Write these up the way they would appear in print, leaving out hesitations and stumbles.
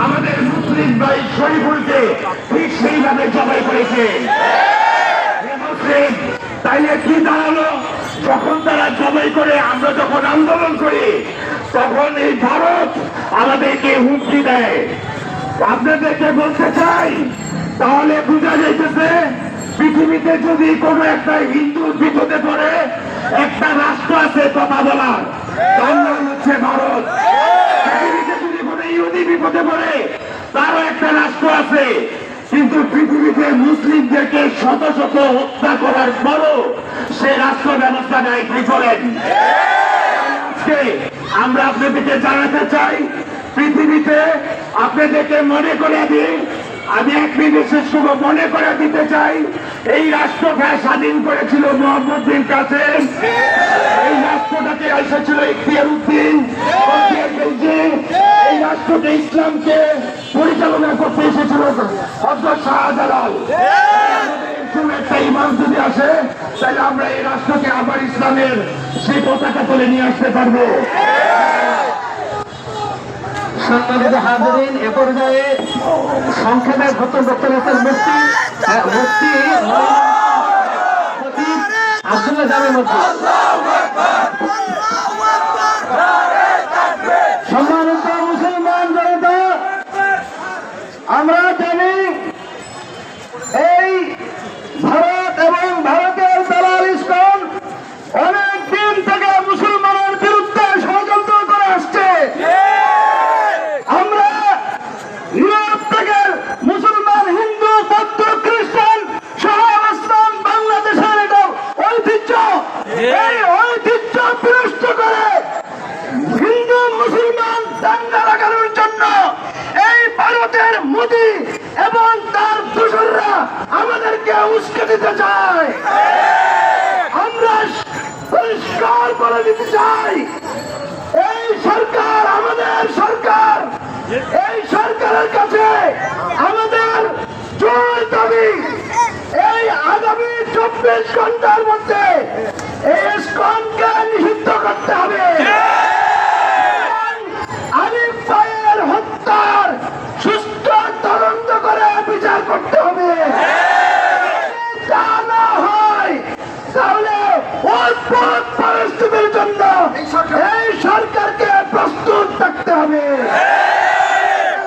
আমাদের মুসলিম ভাই শরীফুলকে ঠিক সেইভাবে জবাই করেছে। মুসলিম তাইলে কি দাঁড়ালো? যখন তারা জবাই করে, আমরা যখন আন্দোলন করি, তখন এই ভারত আমাদেরকে হুমকি দেয়। আপনাদেরকে বলতে চাই, তাহলে বোঝা যাইতেছে পৃথিবীতে যদি কোনো একটা হিন্দু বিপদে পড়ে, একটা রাষ্ট্র আছে কথা বলার, তার নাম হচ্ছে ভারত। পৃথিবীতে যদি কোনো ইহুদি বিপদে পড়ে, তারও একটা রাষ্ট্র আছে। কিন্তু পৃথিবীতে মুসলিমদেরকে শত শত হত্যা করার পরও সে রাষ্ট্র ব্যবস্থা নেয়। কি করেন? আজকে আমরা আপনাদেরকে জানাতে চাই, পৃথিবীতে আপনাদেরকে মনে করে দিই, আমি এক বিদেশের শুভ মনে করে দিতে চাই, এই রাষ্ট্রকে স্বাধীন করেছিল মোহাম্মদ বিন কাসেম। এই রাষ্ট্রটাকে এসেছিল ইখতিয়ার উদ্দিন। এই রাষ্ট্রকে, ইসলামকে পরিচালনা করতে এসেছিল হযরত শাহজালাল। একটা ইমাম যদি আসে, তাহলে আমরা এই রাষ্ট্রকে আবার ইসলামের সেই পতাকা তুলে নিয়ে আসতে পারবো। সম্মানিত হাজিরিন, এ পর্যায়ে সংক্ষেপে বক্তব্য রাখছেন মুফতি আব্দুল্লাহ জামে মুফতি। সম্মানিত মুসলমান জনতা, আমরা জানি এই ভারত এবং ভারতের দালাল ইসকন অনেক দিন থেকে মুসলমানের বিরুদ্ধে ষড়যন্ত্র করে আসছে। আমরা ইউরোপ থেকে মুসলমান, হিন্দু, বৌদ্ধ, খ্রিস্টান সহ অবস্থান বাংলাদেশের এটা ঐতিহ্য, এই ঐতিহ্য বিনষ্ট করে হিন্দু মুসলমান দাঙ্গা লাগানোর জন্য এই ভারতের মোদি এবং তার দোসররা আমাদেরকে উস্কে দিতে চায়। আমরা পরিষ্কার করে দিতে চাই, এই সরকার আমাদের সরকার। এই সরকারের কাছে আমাদের জোর দাবি, এই আগামী 24 ঘন্টার মধ্যে এই ইসকনকে নিষিদ্ধ করতে হবে। আলিফ ভাইয়ের হত্যার সুষ্ঠু তদন্ত করে বিচার করতে হবে। তা না হয় তাহলে অদ্ভুত পরিস্থিতির জন্য এই সরকারকে প্রস্তুত থাকতে হবে।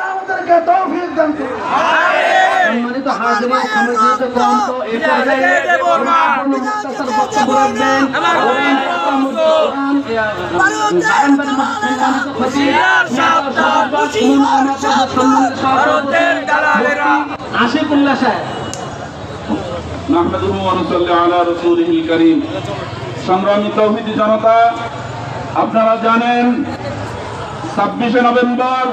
আমাদেরকে তৌফিক দান করুন। সম্মানিত হাজিরিন, সময় যেহেতু কম, তো এই পর্যায়ে মুখতাসার বক্তব্য রাখবেন আশিকুল্লাহ সাহেব। নাহমাদুহু ওয়া নুসাল্লি আলা রাসূলিহিল কারীম। সংগ্রামী তাওহীদি জনতা, আপনারা জানেন 26শে নভেম্বর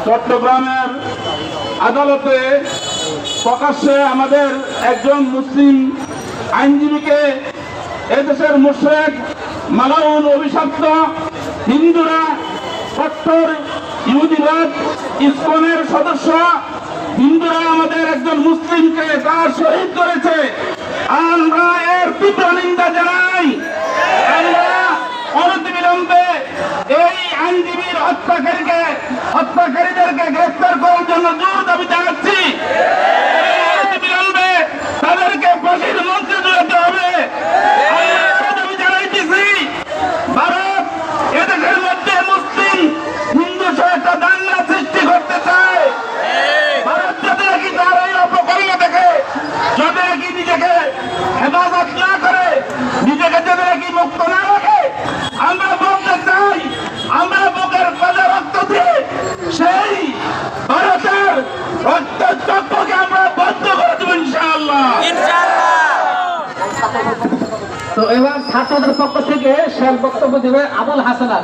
চট্টগ্রামের আদালতে প্রকাশ্যে আমাদের একজন মুসলিম আইনজীবীকে এদেশের মুশরিক, মালাউন, অভিশপ্ত হিন্দুরা, কট্টর ইহুদিবাদ ইসকনের সদস্য হিন্দুরা আমাদের একজন মুসলিমকে তারা শহীদ করেছে। আমরা এর তীব্র নিন্দা জানাই। আমরা অনতিবিলম্বে এই আইনজীবীর হত্যাকারীদেরকে গ্রেফতার করার জন্য জোর দাবি জানাচ্ছি। অনতিবিলম্বে তাদেরকে ফাঁসির মঞ্চে ঝুলাতে হবে। আমরা দাবি জানাইতেছি, ভারত এদেশের মধ্যে মুসলিম হিন্দু সহ একটা দাঙ্গা সৃষ্টি করতে চায়। ভারত যাতে নাকি তার এই অপকর্ম থেকে যাতে নাকি নিজেকে হেফাজত না করে, নিজেকে যাতে নাকি মুক্ত না রাখে, আমরা বলতে চাই, আমরা বুকের কাজে রক্ত দিয়ে সেই ভারতের রক্তচক্রকে আমরা বন্ধ করে দেব ইনশাআল্লাহ। তো এবার ছাত্রদের পক্ষ থেকে শেষ বক্তব্য দেবে আবুল হাসানাত।